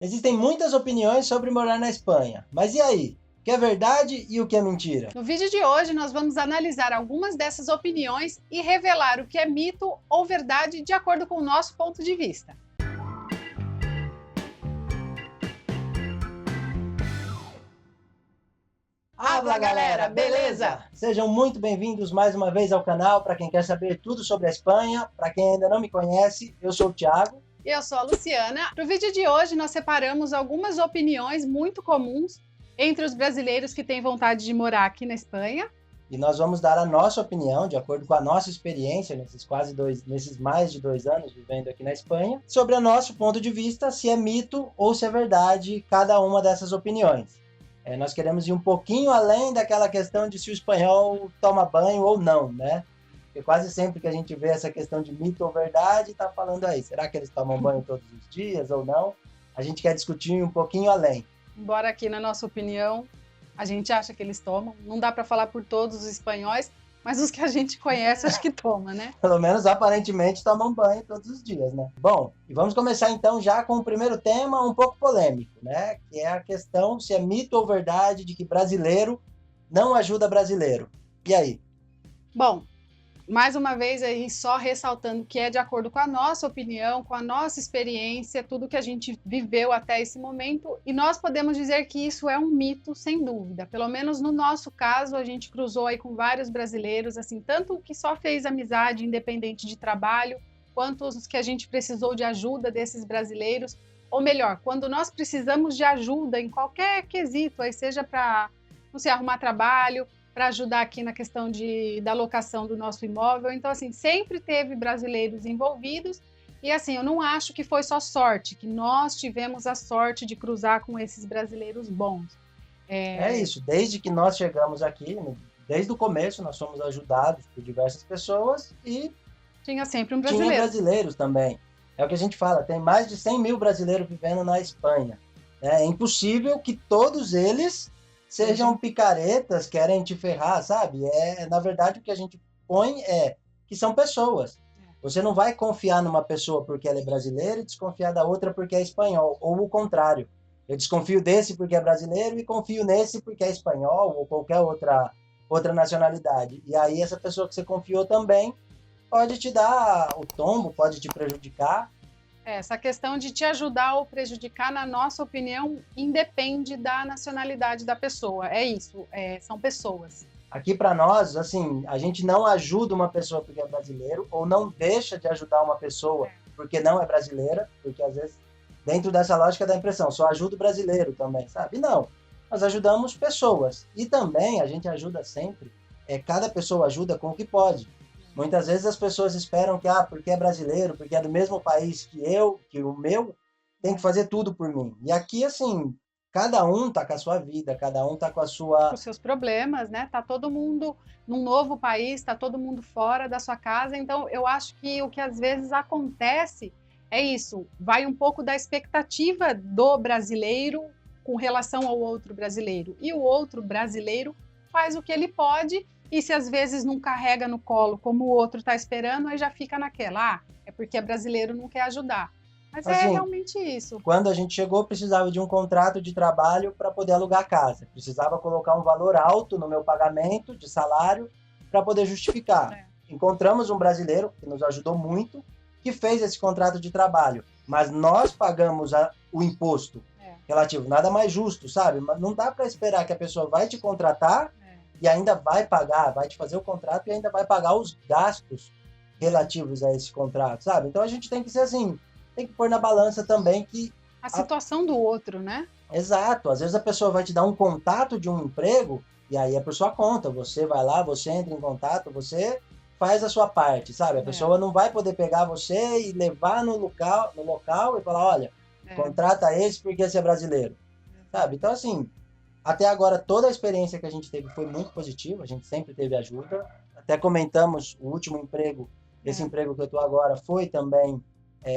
Existem muitas opiniões sobre morar na Espanha, mas e aí? O que é verdade e o que é mentira? No vídeo de hoje, nós vamos analisar algumas dessas opiniões e revelar o que é mito ou verdade de acordo com o nosso ponto de vista. Habla galera, beleza? Sejam muito bem-vindos mais uma vez ao canal. Para quem quer saber tudo sobre a Espanha, para quem ainda não me conhece, eu sou o Thiago. Eu sou a Luciana. Para o vídeo de hoje, nós separamos algumas opiniões muito comuns entre os brasileiros que têm vontade de morar aqui na Espanha. E nós vamos dar a nossa opinião, de acordo com a nossa experiência nesses mais de 2 anos vivendo aqui na Espanha, sobre o nosso ponto de vista, se é mito ou se é verdade cada uma dessas opiniões. Nós queremos ir um pouquinho além daquela questão de se o espanhol toma banho ou não, né? Porque quase sempre que a gente vê essa questão de mito ou verdade, está falando aí, será que eles tomam banho todos os dias ou não? A gente quer discutir um pouquinho além. Embora aqui, na nossa opinião, a gente acha que eles tomam. Não dá para falar por todos os espanhóis, mas os que a gente conhece, acho que toma, né? Pelo menos, aparentemente, tomam banho todos os dias, né? Bom, e vamos começar então já com o primeiro tema um pouco polêmico, né? Que é a questão se é mito ou verdade de que brasileiro não ajuda brasileiro. E aí? Bom, mais uma vez aí só ressaltando que é de acordo com a nossa opinião, com a nossa experiência, tudo que a gente viveu até esse momento, e nós podemos dizer que isso é um mito, sem dúvida. Pelo menos no nosso caso, a gente cruzou aí com vários brasileiros, assim, tanto que só fez amizade independente de trabalho, quanto os que a gente precisou de ajuda desses brasileiros, ou melhor, quando nós precisamos de ajuda em qualquer quesito, aí seja para, não sei, arrumar trabalho, para ajudar aqui na questão da locação do nosso imóvel. Então, assim, sempre teve brasileiros envolvidos. E, assim, eu não acho que foi só sorte, que nós tivemos a sorte de cruzar com esses brasileiros bons. É isso, desde que nós chegamos aqui, desde o começo, nós fomos ajudados por diversas pessoas e tinha sempre um brasileiro. Tinha brasileiros também. É o que a gente fala, tem mais de 100 mil brasileiros vivendo na Espanha. É impossível que todos eles sejam picaretas, querem te ferrar, sabe? Na verdade, o que a gente põe é que são pessoas. Você não vai confiar numa pessoa porque ela é brasileira e desconfiar da outra porque é espanhol, ou o contrário. Eu desconfio desse porque é brasileiro e confio nesse porque é espanhol ou qualquer outra nacionalidade. E aí essa pessoa que você confiou também pode te dar o tombo, pode te prejudicar. Essa questão de te ajudar ou prejudicar, na nossa opinião, independe da nacionalidade da pessoa. É isso, são pessoas. Aqui para nós, assim, a gente não ajuda uma pessoa porque é brasileiro, ou não deixa de ajudar uma pessoa porque não é brasileira, porque às vezes, dentro dessa lógica da impressão, só ajuda o brasileiro também, sabe? Não, nós ajudamos pessoas. E também a gente ajuda sempre, cada pessoa ajuda com o que pode. Muitas vezes as pessoas esperam que, porque é brasileiro, porque é do mesmo país que o meu, tem que fazer tudo por mim. E aqui, assim, cada um tá com a sua vida, cada um tá com os seus problemas, né? Tá todo mundo num novo país, tá todo mundo fora da sua casa. Então, eu acho que o que às vezes acontece é isso, vai um pouco da expectativa do brasileiro com relação ao outro brasileiro. E o outro brasileiro faz o que ele pode. E se às vezes não carrega no colo como o outro está esperando, aí já fica naquela, é porque brasileiro não quer ajudar. Mas assim, é realmente isso. Quando a gente chegou, precisava de um contrato de trabalho para poder alugar a casa. Precisava colocar um valor alto no meu pagamento de salário para poder justificar. Encontramos um brasileiro que nos ajudou muito, que fez esse contrato de trabalho. Mas nós pagamos o imposto relativo. Nada mais justo, sabe? Mas não dá para esperar que a pessoa vai te contratar e ainda vai pagar, vai te fazer o contrato e ainda vai pagar os gastos relativos a esse contrato, sabe? Então a gente tem que ser assim, tem que pôr na balança também que... A situação do outro, né? Exato. Às vezes a pessoa vai te dar um contato de um emprego e aí é por sua conta. Você vai lá, você entra em contato, você faz a sua parte, sabe? A pessoa não vai poder pegar você e levar no local e falar, olha, contrata esse porque esse é brasileiro, sabe? Então assim... Até agora, toda a experiência que a gente teve foi muito positiva, a gente sempre teve ajuda. Até comentamos o último emprego, esse emprego que eu estou agora foi também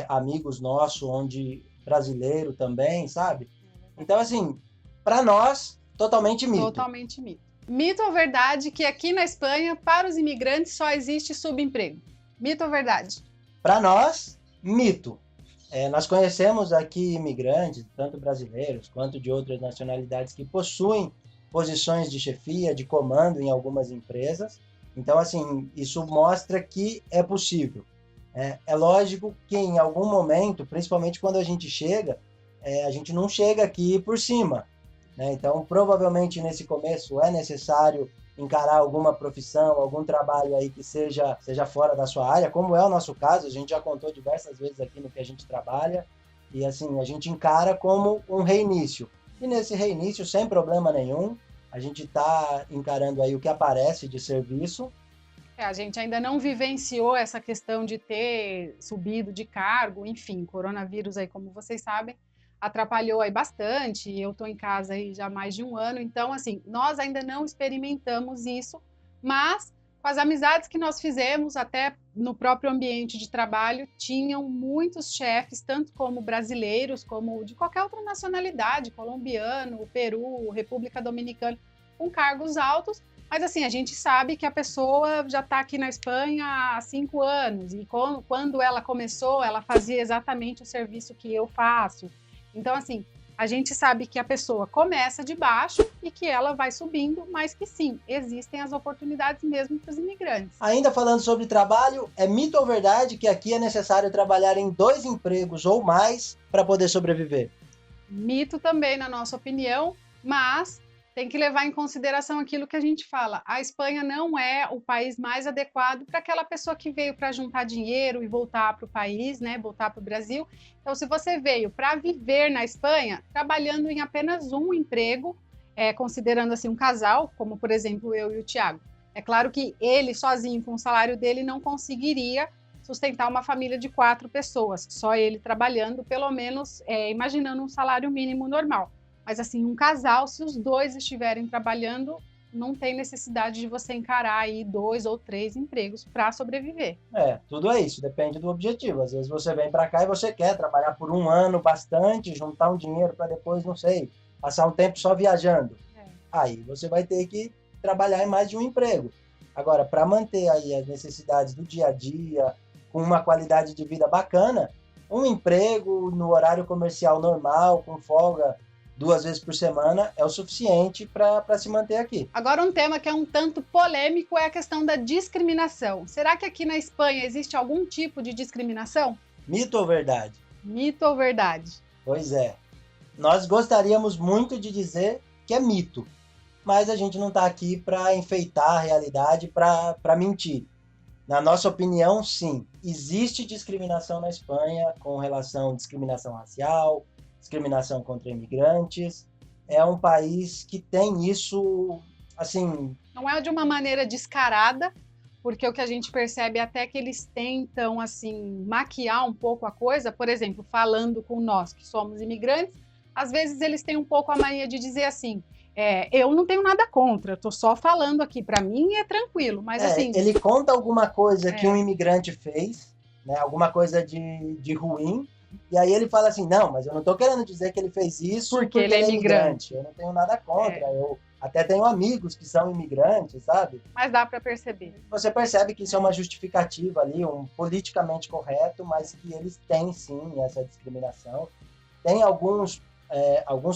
amigos nossos, onde brasileiro também, sabe? Então, assim, para nós, totalmente mito. Totalmente mito. Mito ou verdade que aqui na Espanha, para os imigrantes, só existe subemprego? Mito ou verdade? Para nós, mito. Nós conhecemos aqui imigrantes, tanto brasileiros quanto de outras nacionalidades, que possuem posições de chefia, de comando em algumas empresas. Então, assim, isso mostra que é possível. É lógico que em algum momento, principalmente quando a gente chega, a gente não chega aqui por cima, né? Então, provavelmente nesse começo é necessário encarar alguma profissão, algum trabalho aí que seja fora da sua área, como é o nosso caso, a gente já contou diversas vezes aqui no que a gente trabalha, e assim, a gente encara como um reinício. E nesse reinício, sem problema nenhum, a gente está encarando aí o que aparece de serviço. A gente ainda não vivenciou essa questão de ter subido de cargo, enfim, coronavírus aí, como vocês sabem, atrapalhou aí bastante. Eu estou em casa aí já há mais de um ano, então, assim, nós ainda não experimentamos isso, mas com as amizades que nós fizemos, até no próprio ambiente de trabalho, tinham muitos chefes, tanto como brasileiros, como de qualquer outra nacionalidade, colombiano, Peru, República Dominicana, com cargos altos. Mas assim, a gente sabe que a pessoa já está aqui na Espanha há 5 anos, e quando ela começou, ela fazia exatamente o serviço que eu faço. Então, assim, a gente sabe que a pessoa começa de baixo e que ela vai subindo, mas que sim, existem as oportunidades mesmo para os imigrantes. Ainda falando sobre trabalho, é mito ou verdade que aqui é necessário trabalhar em 2 empregos ou mais para poder sobreviver? Mito também, na nossa opinião, mas tem que levar em consideração aquilo que a gente fala. A Espanha não é o país mais adequado para aquela pessoa que veio para juntar dinheiro e voltar para o país, né? Voltar para o Brasil. Então, se você veio para viver na Espanha, trabalhando em apenas um emprego, considerando assim um casal, como por exemplo eu e o Thiago, é claro que ele sozinho com o salário dele não conseguiria sustentar uma família de 4 pessoas, só ele trabalhando, pelo menos imaginando um salário mínimo normal. Mas assim, um casal, se os dois estiverem trabalhando, não tem necessidade de você encarar aí 2 ou 3 empregos para sobreviver. Tudo é isso, depende do objetivo. Às vezes você vem para cá e você quer trabalhar por um ano bastante, juntar um dinheiro para depois, não sei, passar um tempo só viajando. Aí você vai ter que trabalhar em mais de um emprego. Agora, para manter aí as necessidades do dia a dia, com uma qualidade de vida bacana, um emprego no horário comercial normal, com folga 2 vezes por semana, é o suficiente para se manter aqui. Agora, um tema que é um tanto polêmico é a questão da discriminação. Será que aqui na Espanha existe algum tipo de discriminação? Mito ou verdade? Mito ou verdade? Pois é. Nós gostaríamos muito de dizer que é mito, mas a gente não está aqui para enfeitar a realidade, para mentir. Na nossa opinião, sim, existe discriminação na Espanha com relação à discriminação racial, discriminação contra imigrantes. É um país que tem isso, assim... Não é de uma maneira descarada, porque o que a gente percebe é até que eles tentam, assim, maquiar um pouco a coisa. Por exemplo, falando com nós que somos imigrantes, às vezes eles têm um pouco a mania de dizer assim, eu não tenho nada contra, eu tô só falando aqui, para mim é tranquilo, mas assim... Ele conta alguma coisa que um imigrante fez, né, alguma coisa de ruim, e aí ele fala assim, não, mas eu não estou querendo dizer que ele fez isso porque ele é imigrante. Eu não tenho nada contra, eu até tenho amigos que são imigrantes, sabe? Mas dá para perceber. Você percebe que isso é uma justificativa ali, um politicamente correto, mas que eles têm sim essa discriminação. Tem alguns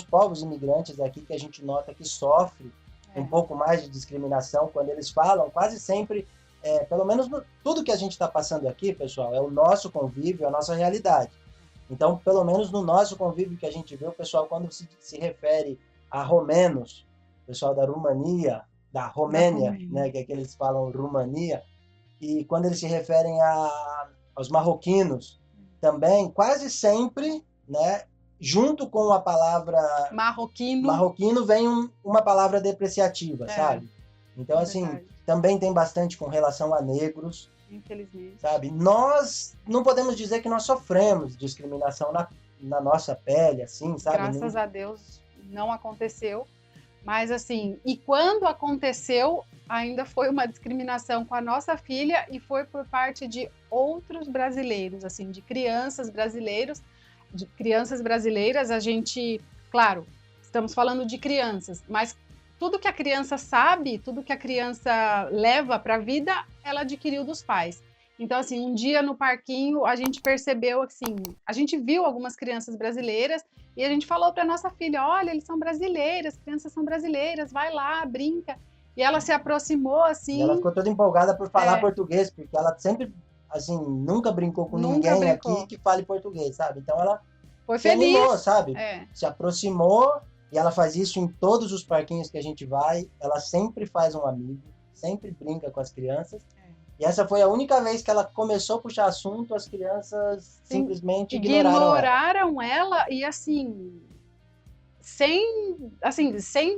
povos imigrantes aqui que a gente nota que sofrem um pouco mais de discriminação quando eles falam, quase sempre, pelo menos tudo que a gente está passando aqui, pessoal, é o nosso convívio, é a nossa realidade. Então, pelo menos no nosso convívio que a gente vê, o pessoal, quando se refere a romenos, o pessoal da Romênia, né, que é que eles falam Rumania, e quando eles se referem aos marroquinos, também, quase sempre, né, junto com a palavra marroquino vem uma palavra depreciativa, sabe? Então, assim, também tem bastante com relação a negros, infelizmente. Sabe? Nós não podemos dizer que nós sofremos discriminação na nossa pele, assim, sabe? Graças a Deus não aconteceu. Mas assim, e quando aconteceu, ainda foi uma discriminação com a nossa filha e foi por parte de outros brasileiros, assim, de crianças brasileiras. A gente, claro, estamos falando de crianças, mas tudo que a criança sabe, tudo que a criança leva para a vida, ela adquiriu dos pais. Então, assim, um dia no parquinho, a gente percebeu, assim, a gente viu algumas crianças brasileiras e a gente falou para nossa filha, olha, eles são brasileiros, as crianças são brasileiras, vai lá, brinca. E ela se aproximou, E ela assim, ficou toda empolgada por falar português, porque ela sempre, assim, nunca brincou com nunca ninguém brincou. aqui que fale português, sabe? Então ela Foi se feliz. animou, sabe? Se aproximou, e ela faz isso em todos os parquinhos que a gente vai. Ela sempre faz um amigo, sempre brinca com as crianças. E essa foi a única vez que ela começou a puxar assunto, as crianças simplesmente ignoraram ela. E assim, sem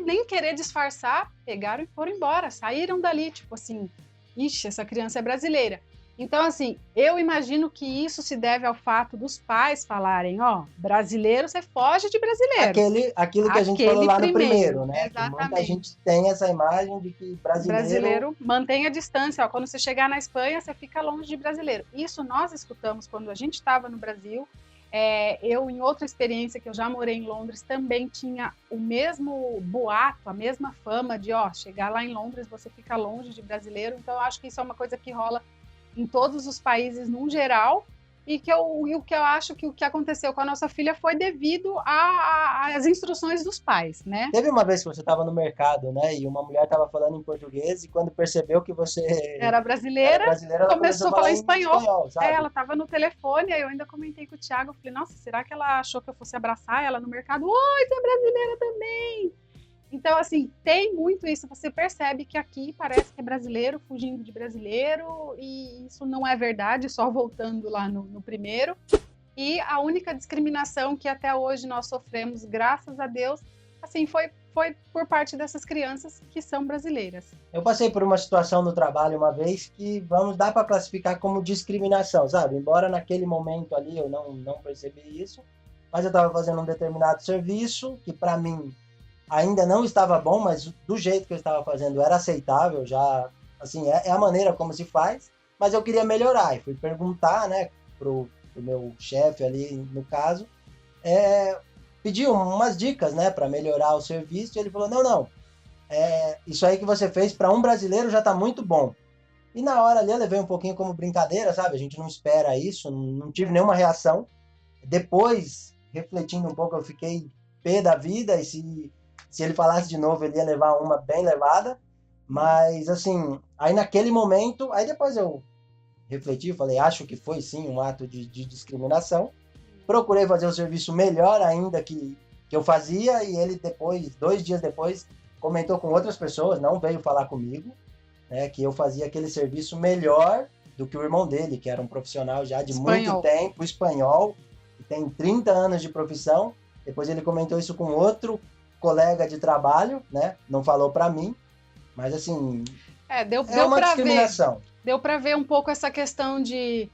nem querer disfarçar, pegaram e foram embora, saíram dali, tipo assim, ixi, essa criança é brasileira. Então, assim, eu imagino que isso se deve ao fato dos pais falarem, ó, brasileiro, você foge de brasileiro. Aquilo que a gente falou lá no primeiro, né? Exatamente. Que muita gente tem essa imagem de que brasileiro mantém a distância. Ó, quando você chegar na Espanha, você fica longe de brasileiro. Isso nós escutamos quando a gente estava no Brasil. Eu, em outra experiência que eu já morei em Londres, também tinha o mesmo boato, a mesma fama de, ó, chegar lá em Londres, você fica longe de brasileiro. Então, eu acho que isso é uma coisa que rola em todos os países, num geral, e o que eu acho que o que aconteceu com a nossa filha foi devido às instruções dos pais, né? Teve uma vez que você estava no mercado, né, e uma mulher estava falando em português, e quando percebeu que você era brasileira ela começou a falar em espanhol, sabe? Ela estava no telefone, aí eu ainda comentei com o Thiago, eu falei, nossa, será que ela achou que eu fosse abraçar ela no mercado? Oi, você é brasileira também! Então, assim, tem muito isso. Você percebe que aqui parece que é brasileiro fugindo de brasileiro, e isso não é verdade, só voltando lá no primeiro. E a única discriminação que até hoje nós sofremos, graças a Deus, assim, foi por parte dessas crianças que são brasileiras. Eu passei por uma situação no trabalho uma vez que dá para classificar como discriminação, sabe? Embora naquele momento ali eu não percebi isso, mas eu estava fazendo um determinado serviço que para mim ainda não estava bom, mas do jeito que eu estava fazendo era aceitável, já, assim, é a maneira como se faz, mas eu queria melhorar, e fui perguntar, né, pro meu chefe ali, no caso, pedi umas dicas, né, para melhorar o serviço, e ele falou, não, isso aí que você fez para um brasileiro já está muito bom. E na hora ali eu levei um pouquinho como brincadeira, sabe, a gente não espera isso, não tive nenhuma reação. Depois, refletindo um pouco, eu fiquei pé da vida, e se ele falasse de novo, ele ia levar uma bem levada. Mas, assim, aí naquele momento, aí depois eu refleti, falei, acho que foi sim um ato de discriminação. Procurei fazer o serviço melhor ainda que eu fazia, e ele depois, 2 dias depois, comentou com outras pessoas, não veio falar comigo, né, que eu fazia aquele serviço melhor do que o irmão dele, que era um profissional já de muito tempo, espanhol, que tem 30 anos de profissão. Depois ele comentou isso com outro colega de trabalho, né? Não falou para mim, mas assim, deu uma pra discriminação. Deu para ver um pouco essa questão de,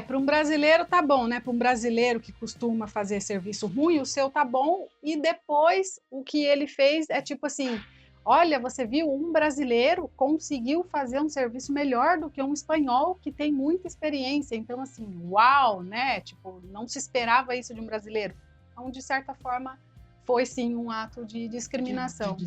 para um brasileiro tá bom, né? Para um brasileiro que costuma fazer serviço ruim, o seu tá bom, e depois o que ele fez é tipo assim, olha, você viu, um brasileiro conseguiu fazer um serviço melhor do que um espanhol que tem muita experiência. Então, assim, uau, né? Tipo, não se esperava isso de um brasileiro. Então, de certa forma, foi sim um ato de discriminação.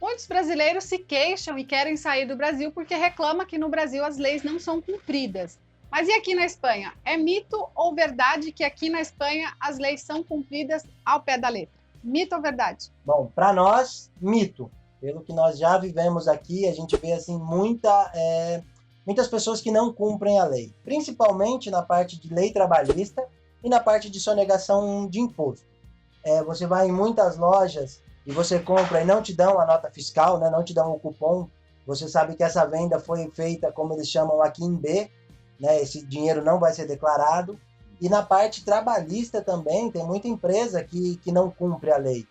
Muitos brasileiros se queixam e querem sair do Brasil porque reclamam que no Brasil as leis não são cumpridas. Mas e aqui na Espanha? É mito ou verdade que aqui na Espanha as leis são cumpridas ao pé da letra? Mito ou verdade? Bom, para nós, mito. Pelo que nós já vivemos aqui, a gente vê assim muitas pessoas que não cumprem a lei, principalmente na parte de lei trabalhista e na parte de sonegação de imposto. Você vai em muitas lojas e você compra e não te dão a nota fiscal, né? Não te dão o cupom. Você sabe que essa venda foi feita, como eles chamam aqui, em B, né? Esse dinheiro não vai ser declarado. E na parte trabalhista também, tem muita empresa que não cumpre a lei.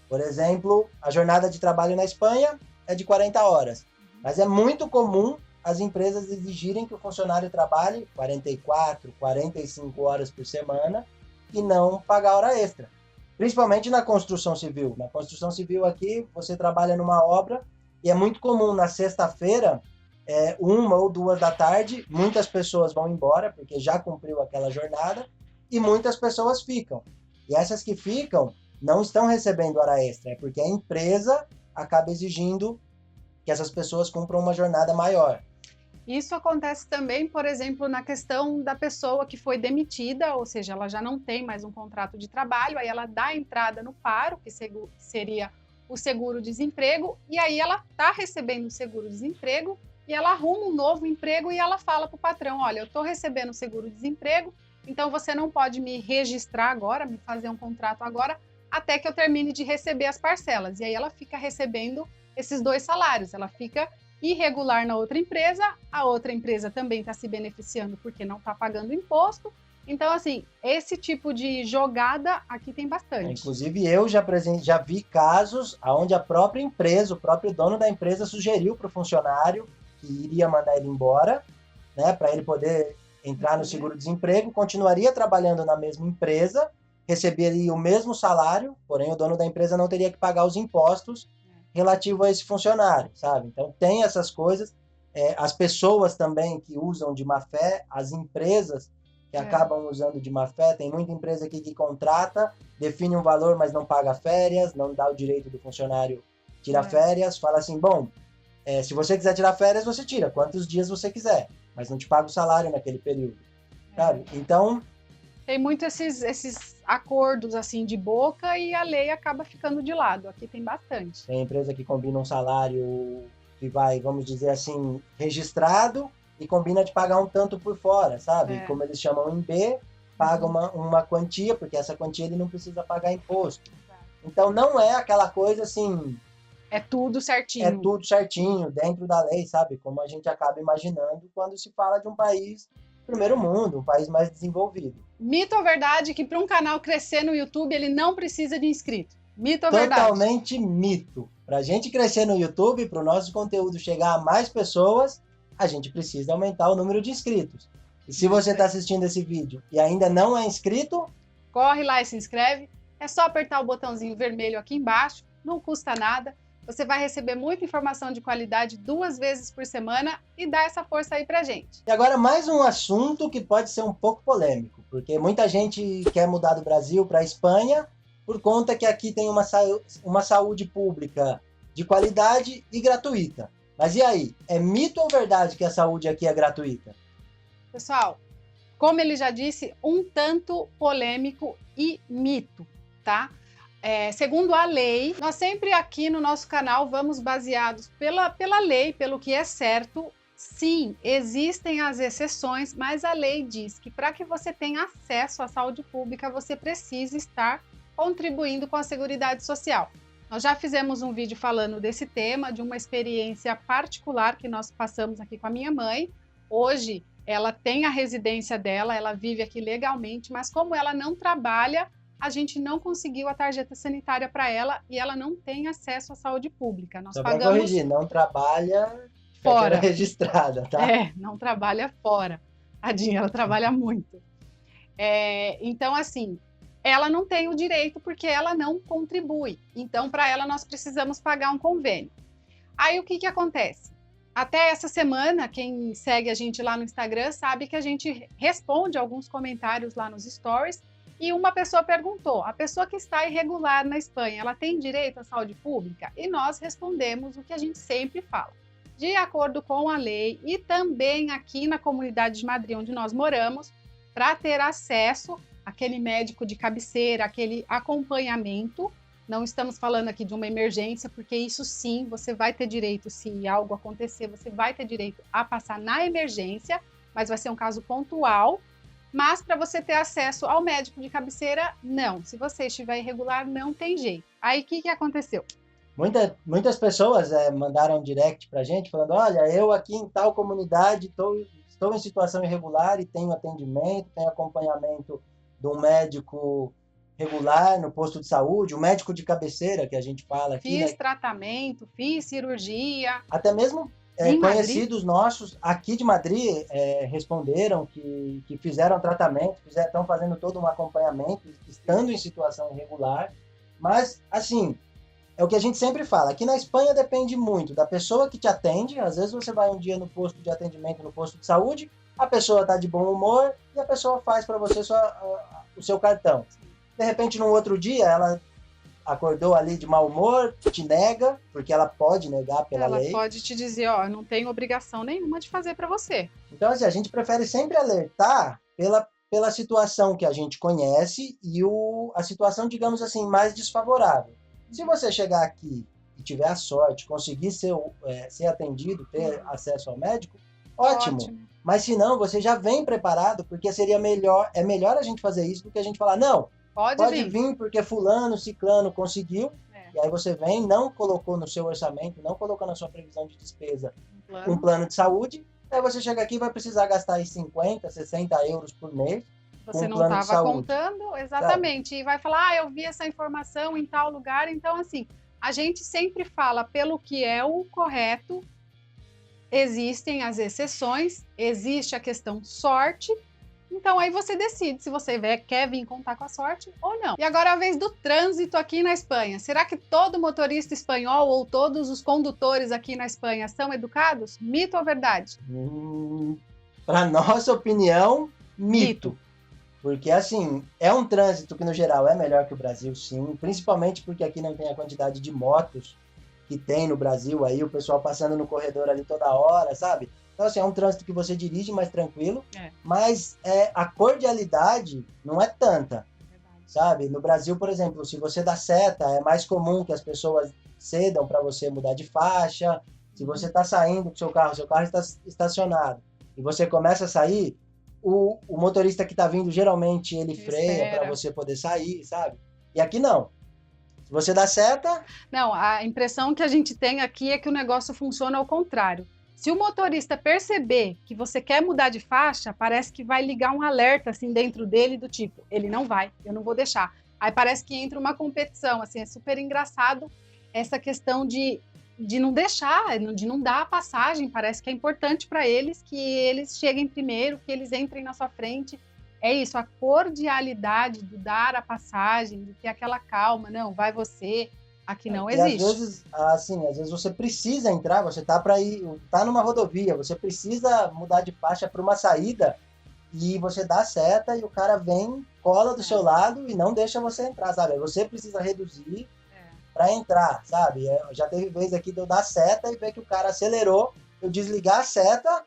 Por exemplo, a jornada de trabalho na Espanha é de 40 horas. Mas é muito comum as empresas exigirem que o funcionário trabalhe 44, 45 horas por semana e não pagar hora extra. Principalmente na construção civil. Na construção civil aqui, você trabalha numa obra e é muito comum na sexta-feira, 1 ou 2 da tarde, muitas pessoas vão embora porque já cumpriu aquela jornada e muitas pessoas ficam. E essas que ficam não estão recebendo hora extra, é porque a empresa acaba exigindo que essas pessoas cumpram uma jornada maior. Isso acontece também, por exemplo, na questão da pessoa que foi demitida, ou seja, ela já não tem mais um contrato de trabalho, aí ela dá entrada no PARO, que seria o seguro-desemprego, e aí ela está recebendo o seguro-desemprego e ela arruma um novo emprego e ela fala para o patrão, olha, eu estou recebendo o seguro-desemprego, então você não pode me registrar agora, me fazer um contrato agora, até que eu termine de receber as parcelas. E aí ela fica recebendo esses 2 salários, ela fica irregular na outra empresa, a outra empresa também está se beneficiando porque não está pagando imposto. Então, assim, esse tipo de jogada aqui tem bastante. Inclusive, eu já vi casos onde a própria empresa, o próprio dono da empresa sugeriu para o funcionário que iria mandar ele embora, né, para ele poder entrar no seguro-desemprego, continuaria trabalhando na mesma empresa, receberia o mesmo salário, porém o dono da empresa não teria que pagar os impostos relativo a esse funcionário, sabe? Então tem essas coisas, as pessoas também que usam de má fé, as empresas que acabam usando de má fé, tem muita empresa aqui que contrata, define um valor, mas não paga férias, não dá o direito do funcionário tirar férias, fala assim, bom, se você quiser tirar férias, você tira, quantos dias você quiser, mas não te paga o salário naquele período, sabe? Então... Tem muito esses acordos assim de boca e a lei acaba ficando de lado. Aqui tem bastante. Tem empresa que combina um salário que vai, vamos dizer assim, registrado e combina de pagar um tanto por fora, sabe? Como eles chamam em B, paga uma quantia, porque essa quantia ele não precisa pagar imposto. Então não é aquela coisa assim... É tudo certinho. É tudo certinho, dentro da lei, sabe? Como a gente acaba imaginando quando se fala de um país primeiro mundo, um país mais desenvolvido. Mito ou verdade que para um canal crescer no YouTube ele não precisa de inscrito? Mito ou verdade? Totalmente mito. Para a gente crescer no YouTube, para o nosso conteúdo chegar a mais pessoas, a gente precisa aumentar o número de inscritos. E se você está assistindo esse vídeo e ainda não é inscrito, corre lá e se inscreve. É só apertar o botãozinho vermelho aqui embaixo, não custa nada. Você vai receber muita informação de qualidade 2 vezes por semana e dá essa força aí pra gente. E agora mais um assunto que pode ser um pouco polêmico, porque muita gente quer mudar do Brasil para a Espanha por conta que aqui tem uma saúde pública de qualidade e gratuita. Mas e aí? É mito ou verdade que a saúde aqui é gratuita? Pessoal, como ele já disse, um tanto polêmico e mito, tá? Segundo a lei, nós sempre aqui no nosso canal vamos baseados pela lei, pelo que é certo. Sim, existem as exceções, mas a lei diz que para que você tenha acesso à saúde pública, você precisa estar contribuindo com a Seguridade Social. Nós já fizemos um vídeo falando desse tema, de uma experiência particular que nós passamos aqui com a minha mãe. Hoje, ela tem a residência dela, ela vive aqui legalmente, mas como ela não trabalha, a gente não conseguiu a tarjeta sanitária para ela e ela não tem acesso à saúde pública. Nós Só pagamos... para corrigir, não trabalha fora. Registrada, tá? Não trabalha fora. Tadinha, ela trabalha muito. Então, assim, ela não tem o direito porque ela não contribui. Então, para ela, nós precisamos pagar um convênio. Aí, o que acontece? Até essa semana, quem segue a gente lá no Instagram sabe que a gente responde alguns comentários lá nos stories. E uma pessoa perguntou, a pessoa que está irregular na Espanha, ela tem direito à saúde pública? E nós respondemos o que a gente sempre fala. De acordo com a lei e também aqui na comunidade de Madrid, onde nós moramos, para ter acesso àquele médico de cabeceira, aquele acompanhamento. Não estamos falando aqui de uma emergência, porque isso sim, você vai ter direito, se algo acontecer, você vai ter direito a passar na emergência, mas vai ser um caso pontual. Mas para você ter acesso ao médico de cabeceira, não. Se você estiver irregular, não tem jeito. Aí, o que aconteceu? Muitas pessoas mandaram um direct pra gente, falando, olha, eu aqui em tal comunidade estou em situação irregular e tenho atendimento, tenho acompanhamento de um médico regular no posto de saúde, o médico de cabeceira, que a gente fala aqui. Fiz tratamento, fiz cirurgia. Até mesmo conhecidos nossos aqui de Madrid responderam que fizeram tratamento, estão fazendo todo um acompanhamento, estando em situação irregular. Mas, assim, é o que a gente sempre fala. Aqui na Espanha depende muito da pessoa que te atende. Às vezes você vai um dia no posto de atendimento, no posto de saúde, a pessoa está de bom humor e a pessoa faz para você o seu cartão. De repente, num outro dia, ela acordou ali de mau humor, te nega, porque ela pode negar pela lei. Ela pode te dizer, ó, não tenho obrigação nenhuma de fazer para você. Então, assim, a gente prefere sempre alertar pela situação que a gente conhece e a situação, digamos assim, mais desfavorável. Se você chegar aqui e tiver a sorte, conseguir ser atendido, ter acesso ao médico, ótimo. Mas se não, você já vem preparado, porque seria melhor a gente fazer isso do que a gente falar, não, pode vir porque fulano, ciclano conseguiu, e aí você vem, não colocou no seu orçamento, não colocou na sua previsão de despesa um plano de saúde, aí você chega aqui e vai precisar gastar aí 50, 60 euros por mês. Você não estava contando, exatamente, sabe? E vai falar, eu vi essa informação em tal lugar, então assim, a gente sempre fala pelo que é o correto, existem as exceções, existe a questão sorte, então aí você decide se você quer vir contar com a sorte ou não. E agora a vez do trânsito aqui na Espanha. Será que todo motorista espanhol ou todos os condutores aqui na Espanha são educados? Mito ou verdade? Para nossa opinião, mito. Porque, assim, é um trânsito que, no geral, é melhor que o Brasil, sim. Principalmente porque aqui não tem a quantidade de motos que tem no Brasil. Aí o pessoal passando no corredor ali toda hora, sabe? Então, assim, é um trânsito que você dirige mais tranquilo. Mas a cordialidade não é tanta, sabe? No Brasil, por exemplo, se você dá seta, é mais comum que as pessoas cedam para você mudar de faixa. Se você está saindo com seu carro está estacionado, e você começa a sair, o motorista que está vindo, geralmente, ele freia para você poder sair, sabe? E aqui não. Se você dá seta... Não, a impressão que a gente tem aqui é que o negócio funciona ao contrário. Se o motorista perceber que você quer mudar de faixa, parece que vai ligar um alerta assim dentro dele do tipo, ele não vai, eu não vou deixar. Aí parece que entra uma competição, assim, é super engraçado essa questão de não deixar, de não dar a passagem. Parece que é importante para eles que eles cheguem primeiro, que eles entrem na sua frente. É isso, a cordialidade do dar a passagem, de ter aquela calma, não, vai você, aqui não existe. Às vezes você precisa entrar, você tá numa rodovia, você precisa mudar de faixa para uma saída e você dá a seta e o cara vem, cola do seu lado e não deixa você entrar, sabe? Você precisa reduzir para entrar, sabe? Já teve vez aqui de eu dar seta e ver que o cara acelerou, eu desligar a seta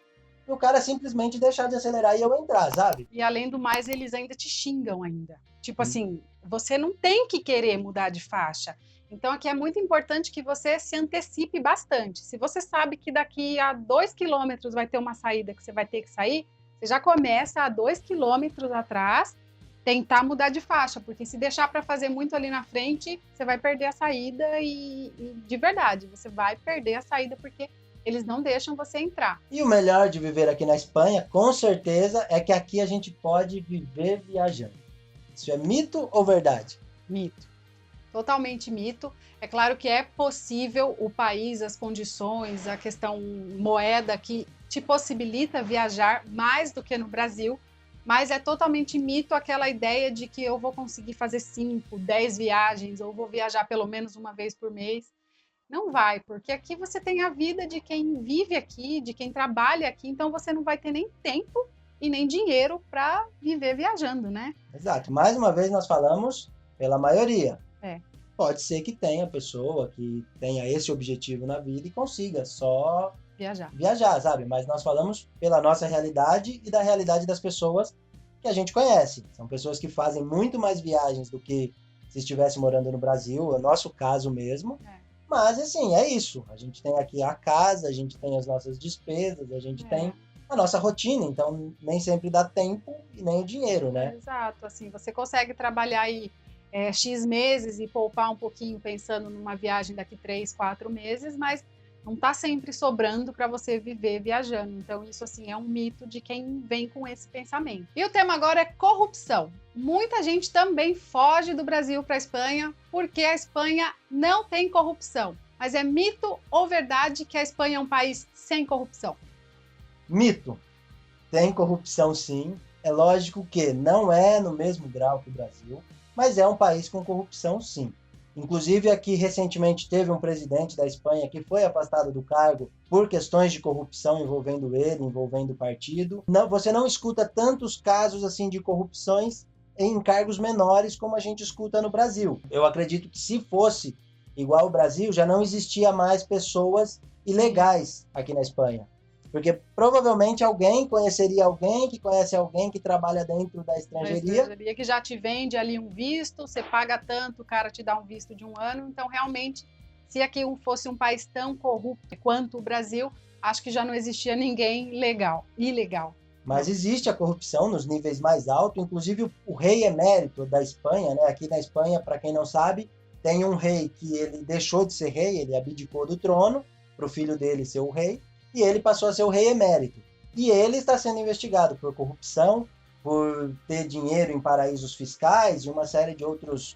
e o cara simplesmente deixar de acelerar e eu entrar, sabe? E além do mais, eles ainda te xingam ainda. Tipo assim, você não tem que querer mudar de faixa. Então aqui é muito importante que você se antecipe bastante. Se você sabe que daqui a 2 quilômetros vai ter uma saída que você vai ter que sair, você já começa a 2 quilômetros atrás tentar mudar de faixa, porque se deixar para fazer muito ali na frente, você vai perder a saída e de verdade, você vai perder a saída porque eles não deixam você entrar. E o melhor de viver aqui na Espanha, com certeza, é que aqui a gente pode viver viajando. Isso é mito ou verdade? Mito. Totalmente mito. É claro que é possível o país, as condições, a questão moeda que te possibilita viajar mais do que no Brasil, mas é totalmente mito aquela ideia de que eu vou conseguir fazer 5, 10 viagens ou vou viajar pelo menos uma vez por mês. Não vai, porque aqui você tem a vida de quem vive aqui, de quem trabalha aqui, então você não vai ter nem tempo e nem dinheiro para viver viajando, né? Exato. Mais uma vez nós falamos pela maioria. Pode ser que tenha pessoa que tenha esse objetivo na vida e consiga só viajar, sabe? Mas nós falamos pela nossa realidade e da realidade das pessoas que a gente conhece. São pessoas que fazem muito mais viagens do que se estivesse morando no Brasil, é o nosso caso mesmo. Mas, assim, é isso. A gente tem aqui a casa, a gente tem as nossas despesas, a gente tem a nossa rotina, então nem sempre dá tempo e nem o dinheiro, né? Exato, assim, você consegue trabalhar aí X meses e poupar um pouquinho pensando numa viagem daqui 3, 4 meses, mas não está sempre sobrando para você viver viajando. Então isso assim é um mito de quem vem com esse pensamento. E o tema agora é corrupção. Muita gente também foge do Brasil para a Espanha porque a Espanha não tem corrupção. Mas é mito ou verdade que a Espanha é um país sem corrupção? Mito. Tem corrupção sim. É lógico que não é no mesmo grau que o Brasil, mas é um país com corrupção, sim. Inclusive, aqui recentemente teve um presidente da Espanha que foi afastado do cargo por questões de corrupção envolvendo ele, envolvendo o partido. Não, você não escuta tantos casos assim de corrupções em cargos menores, como a gente escuta no Brasil. Eu acredito que se fosse igual ao Brasil, já não existia mais pessoas ilegais aqui na Espanha. Porque provavelmente alguém conheceria alguém que conhece alguém que trabalha dentro da estrangeiria. Que já te vende ali um visto, você paga tanto, o cara te dá um visto de 1 ano. Então, realmente, se aqui fosse um país tão corrupto quanto o Brasil, acho que já não existia ninguém ilegal. Mas existe a corrupção nos níveis mais altos, inclusive o rei emérito da Espanha, né? Aqui na Espanha, para quem não sabe, tem um rei que ele deixou de ser rei, ele abdicou do trono para o filho dele ser o rei, e ele passou a ser o rei emérito. E ele está sendo investigado por corrupção, por ter dinheiro em paraísos fiscais e uma série de outros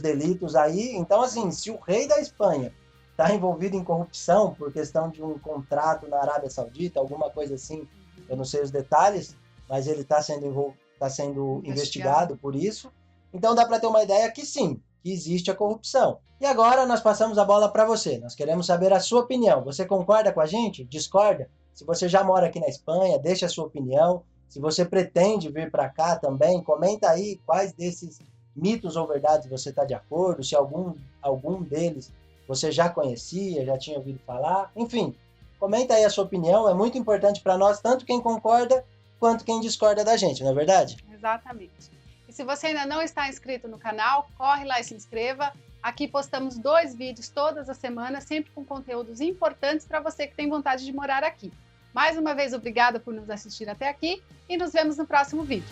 delitos aí. Então, assim, se o rei da Espanha está envolvido em corrupção por questão de um contrato na Arábia Saudita, alguma coisa assim, eu não sei os detalhes, mas ele está sendo investigado por isso. Então dá para ter uma ideia que sim, que existe a corrupção. E agora nós passamos a bola para você. Nós queremos saber a sua opinião. Você concorda com a gente? Discorda? Se você já mora aqui na Espanha, deixa a sua opinião. Se você pretende vir para cá também, comenta aí quais desses mitos ou verdades você está de acordo, se algum deles você já conhecia, já tinha ouvido falar. Enfim, comenta aí a sua opinião, é muito importante para nós, tanto quem concorda quanto quem discorda da gente, não é verdade? Exatamente. E se você ainda não está inscrito no canal, corre lá e se inscreva. Aqui postamos 2 vídeos todas as semanas, sempre com conteúdos importantes para você que tem vontade de morar aqui. Mais uma vez, obrigada por nos assistir até aqui e nos vemos no próximo vídeo.